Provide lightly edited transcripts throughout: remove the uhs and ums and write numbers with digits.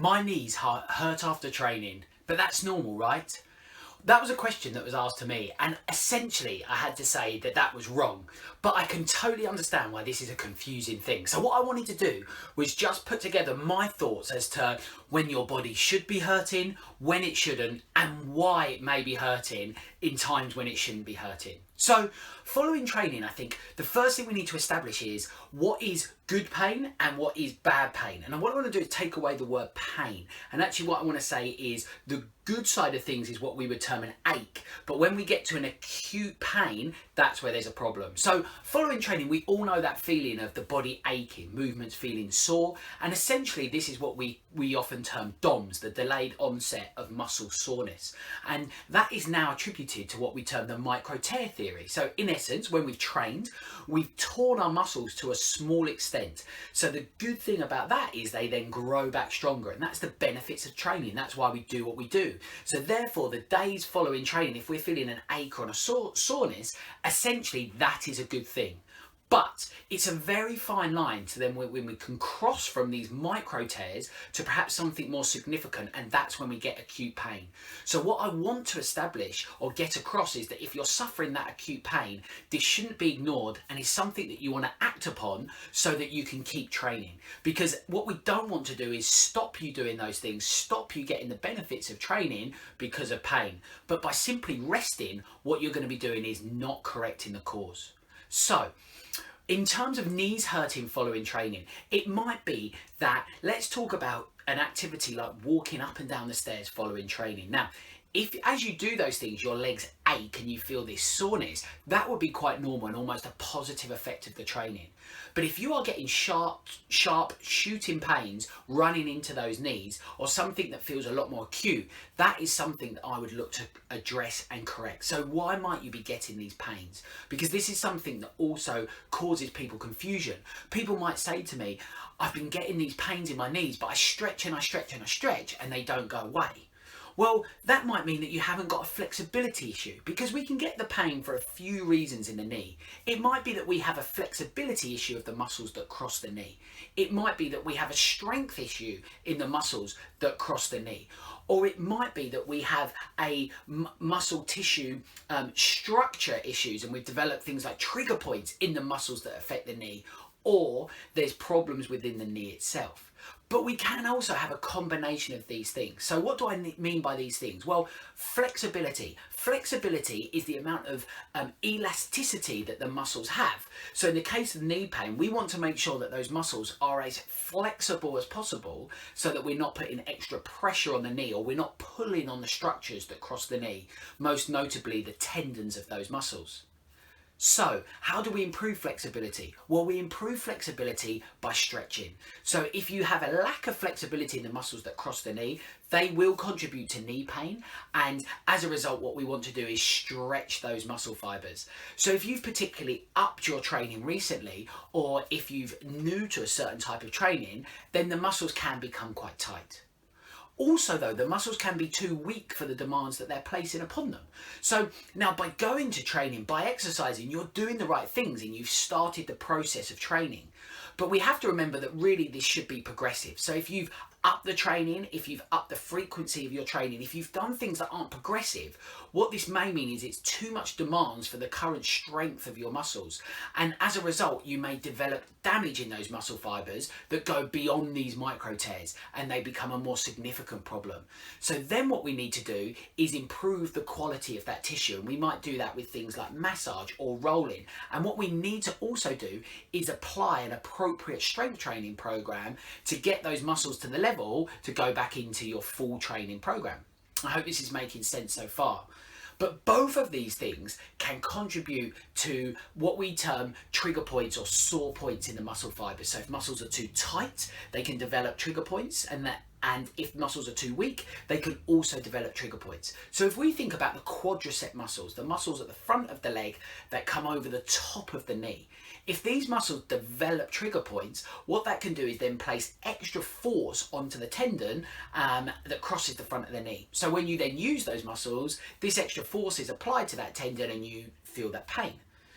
My knees hurt after training, but that's normal, right? That was a question that was asked to me, and essentially I had to say that that was wrong. But I can totally understand why this is a confusing thing. So what I wanted to do was just put together my thoughts as to when your body should be hurting, when it shouldn't, and why it may be hurting in times when it shouldn't be hurting. So following training, I think the first thing we need to establish is what is good pain and what is bad pain. And what I want to do is take away the word pain. And actually what I want to say is the good side of things is what we would term an ache. But when we get to an acute pain, that's where there's a problem. So following training, we all know that feeling of the body aching, movements feeling sore. And essentially this is what we often term DOMS, the delayed onset of muscle soreness. And that is now attributed to what we term the microtear theory. So in essence, when we've trained, we've torn our muscles to a small extent. So the good thing about that is they then grow back stronger. And that's the benefits of training. That's why we do what we do. So therefore, the days following training, if we're feeling an ache or a soreness, essentially that is a good thing. But it's a very fine line to then when we can cross from these micro tears to perhaps something more significant, and that's when we get acute pain. So what I want to establish or get across is that if you're suffering that acute pain, this shouldn't be ignored and is something that you want to act upon so that you can keep training. Because what we don't want to do is stop you doing those things, stop you getting the benefits of training because of pain. But by simply resting, what you're going to be doing is not correcting the cause. So, in terms of knees hurting following training, it might be that, let's talk about an activity like walking up and down the stairs following training. Now, if as you do those things, your legs ache and you feel this soreness, that would be quite normal and almost a positive effect of the training. But if you are getting sharp shooting pains running into those knees, or something that feels a lot more acute, that is something that I would look to address and correct. So why might you be getting these pains? Because this is something that also causes people confusion. People might say to me, I've been getting these pains in my knees, but I stretch and I stretch and I stretch and they don't go away. Well, that might mean that you haven't got a flexibility issue, because we can get the pain for a few reasons in the knee. It might be that we have a flexibility issue of the muscles that cross the knee. It might be that we have a strength issue in the muscles that cross the knee. Or it might be that we have a muscle tissue structure issues, and we've developed things like trigger points in the muscles that affect the knee, or there's problems within the knee itself. But we can also have a combination of these things. So what do I mean by these things? Well, flexibility. Flexibility is the amount of elasticity that the muscles have. So in the case of knee pain, we want to make sure that those muscles are as flexible as possible so that we're not putting extra pressure on the knee, or we're not pulling on the structures that cross the knee, most notably the tendons of those muscles. So how do we improve flexibility? Well, we improve flexibility by stretching. So if you have a lack of flexibility in the muscles that cross the knee, they will contribute to knee pain. And as a result, what we want to do is stretch those muscle fibers. So if you've particularly upped your training recently, or if you're new to a certain type of training, then the muscles can become quite tight. Also though, the muscles can be too weak for the demands that they're placing upon them. So now by going to training, by exercising, you're doing the right things and you've started the process of training. But we have to remember that really this should be progressive. So if you've upped the training, if you've upped the frequency of your training, if you've done things that aren't progressive, what this may mean is it's too much demands for the current strength of your muscles. And as a result, you may develop damage in those muscle fibers that go beyond these micro tears, and they become a more significant problem. So then what we need to do is improve the quality of that tissue. And we might do that with things like massage or rolling. And what we need to also do is apply an appropriate strength training program to get those muscles to the level to go back into your full training program. I hope this is making sense so far. But both of these things can contribute to what we term trigger points or sore points in the muscle fibers. So if muscles are too tight, they can develop trigger points, and if muscles are too weak, they can also develop trigger points. So if we think about the quadricep muscles, the muscles at the front of the leg that come over the top of the knee, if these muscles develop trigger points, what that can do is then place extra force onto the tendon that crosses the front of the knee. So when you then use those muscles, this extra force is applied to that tendon and you feel that pain.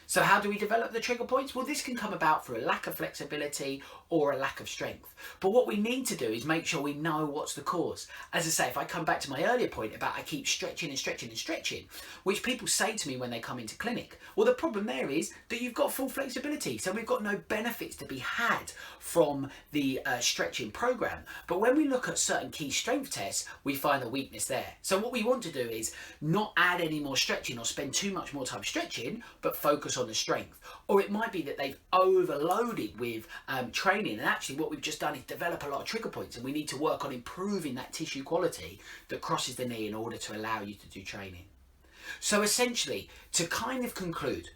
So how do we develop the trigger points? Well, this can come about through a lack of flexibility or a lack of strength. But what we need to do is make sure we know what's the cause. As I say, if I come back to my earlier point about I keep stretching and stretching and stretching, which people say to me when they come into clinic, well, the problem there is that you've got full flexibility. So we've got no benefits to be had from the stretching program. But when we look at certain key strength tests, we find a weakness there. So what we want to do is not add any more stretching or spend too much more time stretching, but focus on the strength. Or it might be that they've overloaded with training, and actually what we've just done is develop a lot of trigger points, and we need to work on improving that tissue quality that crosses the knee in order to allow you to do training. So essentially, to kind of conclude,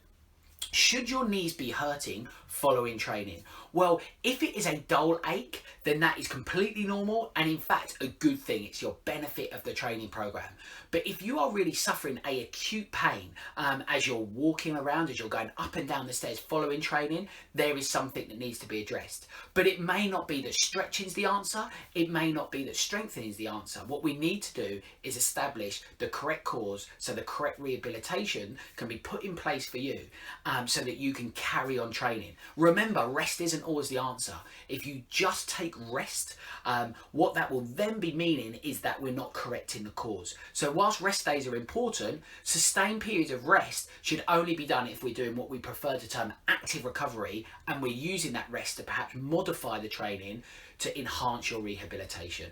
should your knees be hurting following training? Well, if it is a dull ache, then that is completely normal and in fact a good thing. It's your benefit of the training program. But if you are really suffering a acute pain as you're walking around, as you're going up and down the stairs following training, there is something that needs to be addressed. But it may not be that stretching is the answer. It may not be that strengthening is the answer. What we need to do is establish the correct cause so the correct rehabilitation can be put in place for you so that you can carry on training. Remember, rest isn't always the answer. If you just take rest, what that will then be meaning is that we're not correcting the cause. So whilst rest days are important, sustained periods of rest should only be done if we're doing what we prefer to term active recovery, and we're using that rest to perhaps modify the training to enhance your rehabilitation.